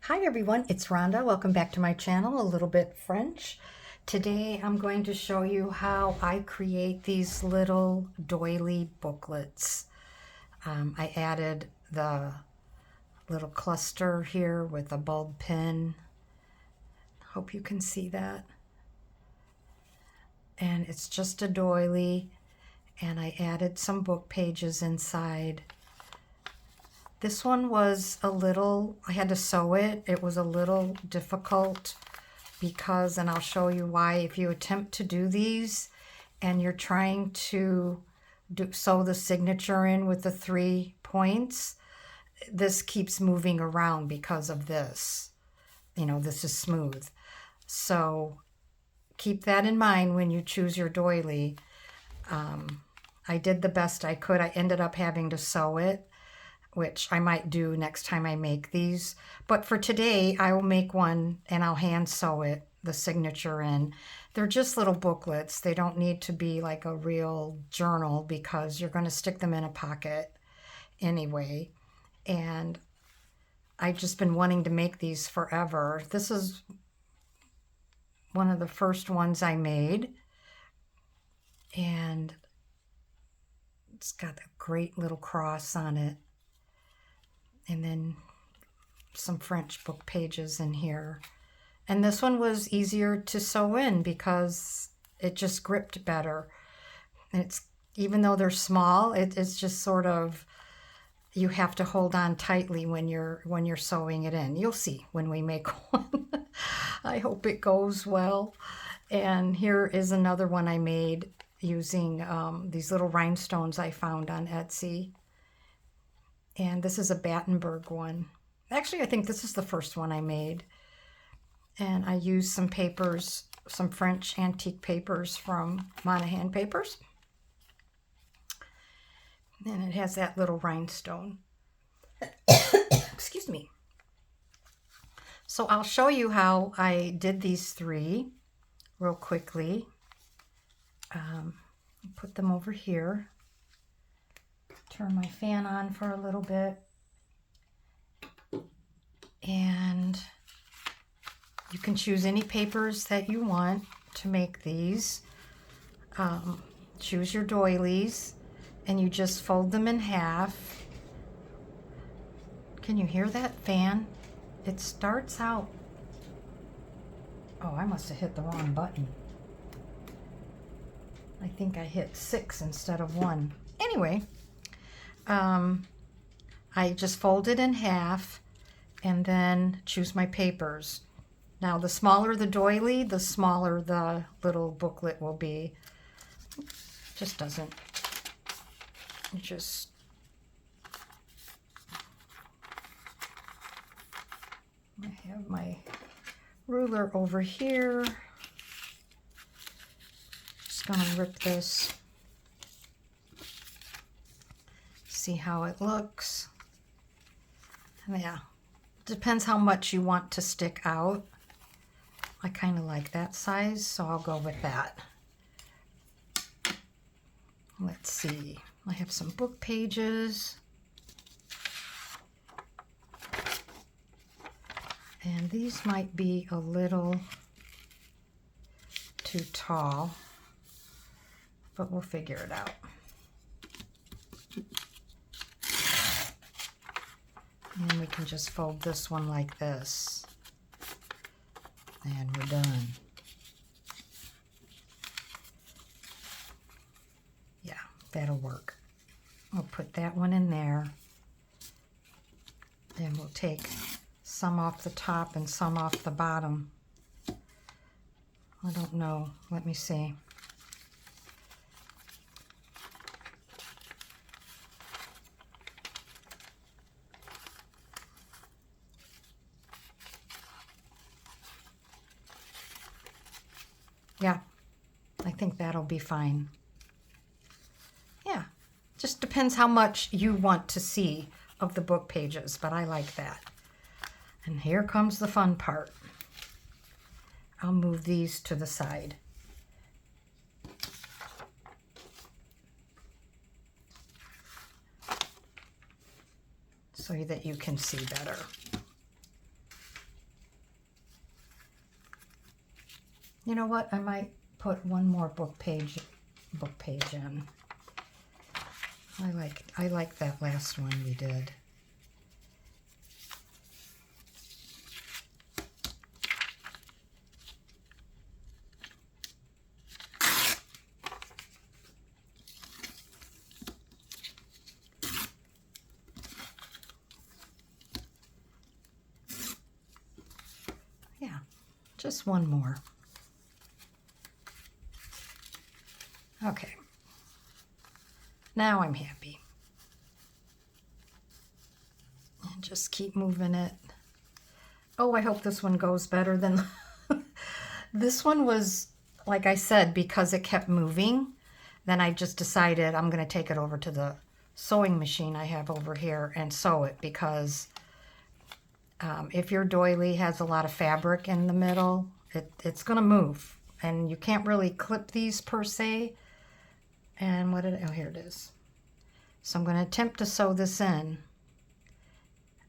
Hi everyone, it's Rhonda. Welcome back to my channel, A Little Bit French. Today I'm going to show you how I create these little doily booklets. I added the little cluster here with a bulb pin. Hope you can see that. And it's just a doily, and I added some book pages inside. This one was I had to sew it. It was a little difficult because, and I'll show you why, if you attempt to do these and you're trying to sew the signature in with the 3 points, this keeps moving around because of this. You know, this is smooth. So keep that in mind when you choose your doily. I did the best I could. I ended up having to sew it, which I might do next time I make these. But for today, I will make one and I'll hand sew it, the signature in. They're just little booklets. They don't need to be like a real journal because you're going to stick them in a pocket anyway. And I've just been wanting to make these forever. This is one of the first ones I made. And it's got a great little cross on it. And then some French book pages in here. And this one was easier to sew in because it just gripped better. And it's, even though they're small, it's just sort of, you have to hold on tightly when you're sewing it in. You'll see when we make one. I hope it goes well. And here is another one I made using these little rhinestones I found on Etsy. And this is a Battenberg one. Actually, I think this is the first one I made. And I used some papers, some French antique papers from Monahan Papers. And it has that little rhinestone. Excuse me. So I'll show you how I did these 3 real quickly. Put them over here. Turn my fan on for a little bit. And you can choose any papers that you want to make these. Choose your doilies and you just fold them in half. Can you hear that fan? It starts out. Oh, I must have hit the wrong button. I think I hit 6 instead of 1. Anyway. I just fold it in half and then choose my papers. Now, the smaller the doily, the smaller the little booklet will be. Just doesn't. Just. I have my ruler over here. Just gonna rip this. See how it looks. Yeah, depends how much you want to stick out. I kind of like that size, so I'll go with that. Let's see, I have some book pages. And these might be a little too tall, but we'll figure it out. And we can just fold this one like this. And we're done. Yeah, that'll work. We'll put that one in there. Then we'll take some off the top and some off the bottom. I don't know. Let me see. Yeah, I think that'll be fine. Yeah, just depends how much you want to see of the book pages, but I like that. And here comes the fun part. I'll move these to the side. So that you can see better. You know what? I might put one more book page in. I like that last one we did. Yeah, just one more. Okay. Now I'm happy. And just keep moving it. Oh, I hope this one goes better than this one was, like I said, because it kept moving, then I just decided I'm going to take it over to the sewing machine I have over here and sew it, because if your doily has a lot of fabric in the middle, it's going to move. And you can't really clip these per se. And oh, here it is. So I'm going to attempt to sew this in,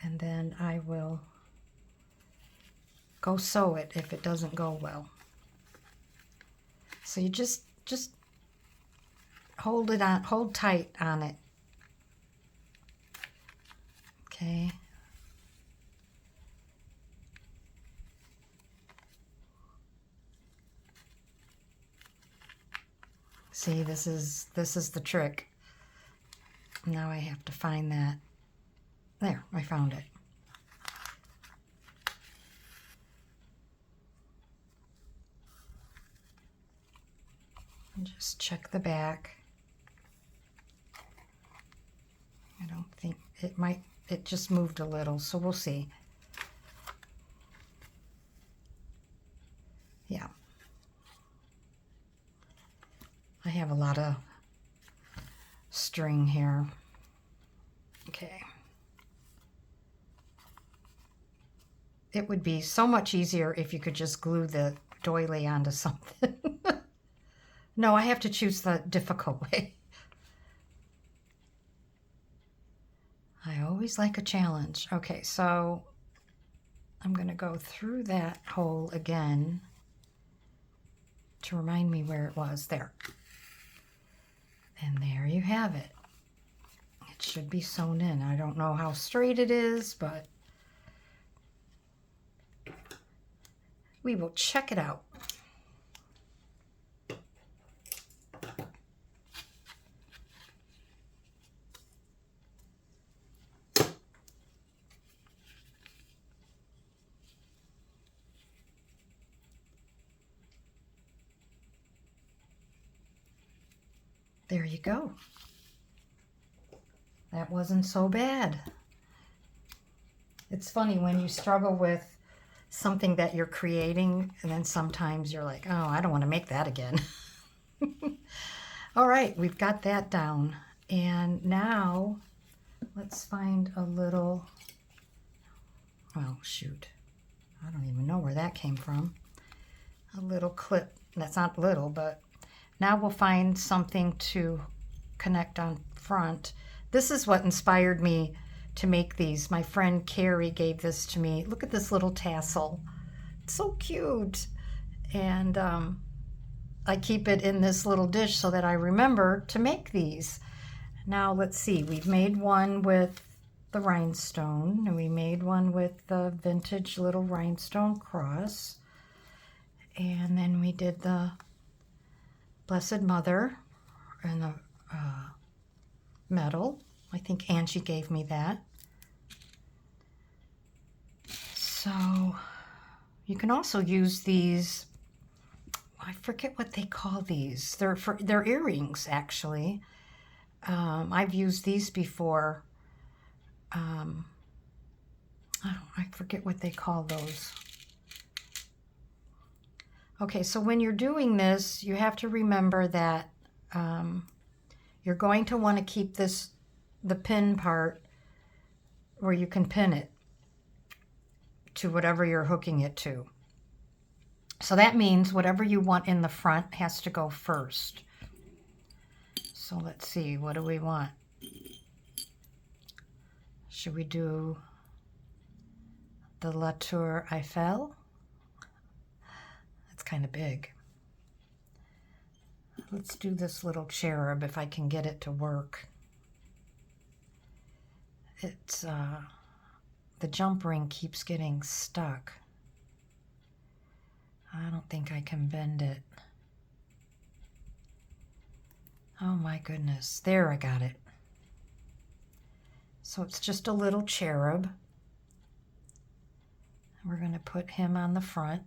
and then I will go sew it if it doesn't go well. So you just hold tight on it. Okay. See, this is the trick. Now I have to find that. There, I found it. And just check the back. I don't think it just moved a little, so we'll see. Yeah. I have a lot of string here. Okay. It would be so much easier if you could just glue the doily onto something. No, I have to choose the difficult way. I always like a challenge. Okay, so I'm going to go through that hole again to remind me where it was. There. And there you have it. It should be sewn in. I don't know how straight it is, but we will check it out. There you go. That wasn't so bad. It's funny when you struggle with something that you're creating, and then sometimes you're like, oh, I don't want to make that again. All right, we've got that down. And now let's find a little, oh shoot, I don't even know where that came from. A little clip. That's not little, but now we'll find something to connect on front. This is what inspired me to make these. My friend Carrie gave this to me. Look at this little tassel. It's so cute. And I keep it in this little dish so that I remember to make these. Now let's see. We've made one with the rhinestone, and we made one with the vintage little rhinestone cross. And then we did the Blessed Mother and the metal. I think Angie gave me that. So you can also use these, I forget what they call these. They're earrings, actually. I've used these before. I forget what they call those. Okay, so when you're doing this, you have to remember that you're going to want to keep the pin part where you can pin it to whatever you're hooking it to. So that means whatever you want in the front has to go first. So let's see, what do we want? Should we do the La Tour Eiffel? kind of big. Let's do this little cherub if I can get it to work. It's, the jump ring keeps getting stuck. I don't think I can bend it. Oh my goodness, there, I got it. So it's just a little cherub. We're going to put him on the front.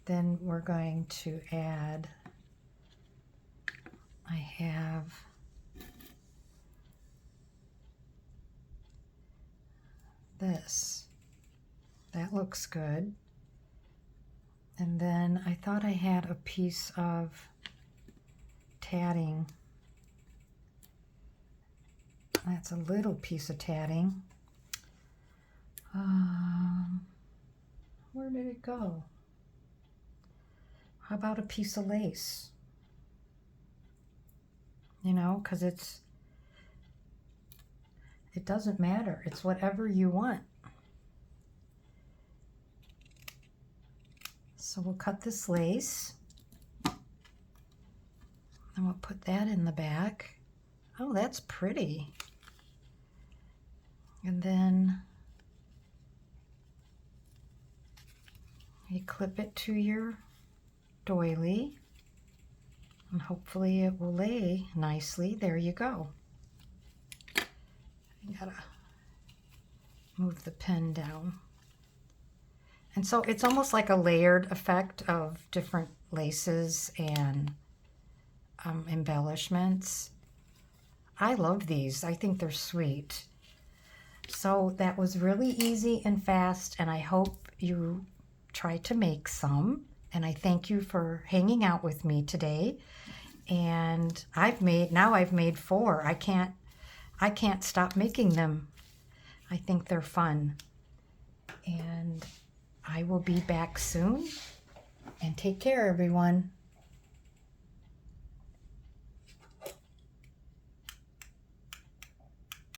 Then we're going to add, I have this. That looks good. And then I thought I had a piece of tatting. That's a little piece of tatting. Where did it go? How about a piece of lace? You know, because it doesn't matter. It's whatever you want. So we'll cut this lace. And we'll put that in the back. Oh, that's pretty. And then you clip it to your doily, and hopefully it will lay nicely. There you go. You gotta move the pen down. And so it's almost like a layered effect of different laces and embellishments. I love these. I think they're sweet. So that was really easy and fast, and I hope you try to make some. And I thank you for hanging out with me today. And I've made 4. I can't stop making them. I think they're fun. And I will be back soon. And take care, everyone.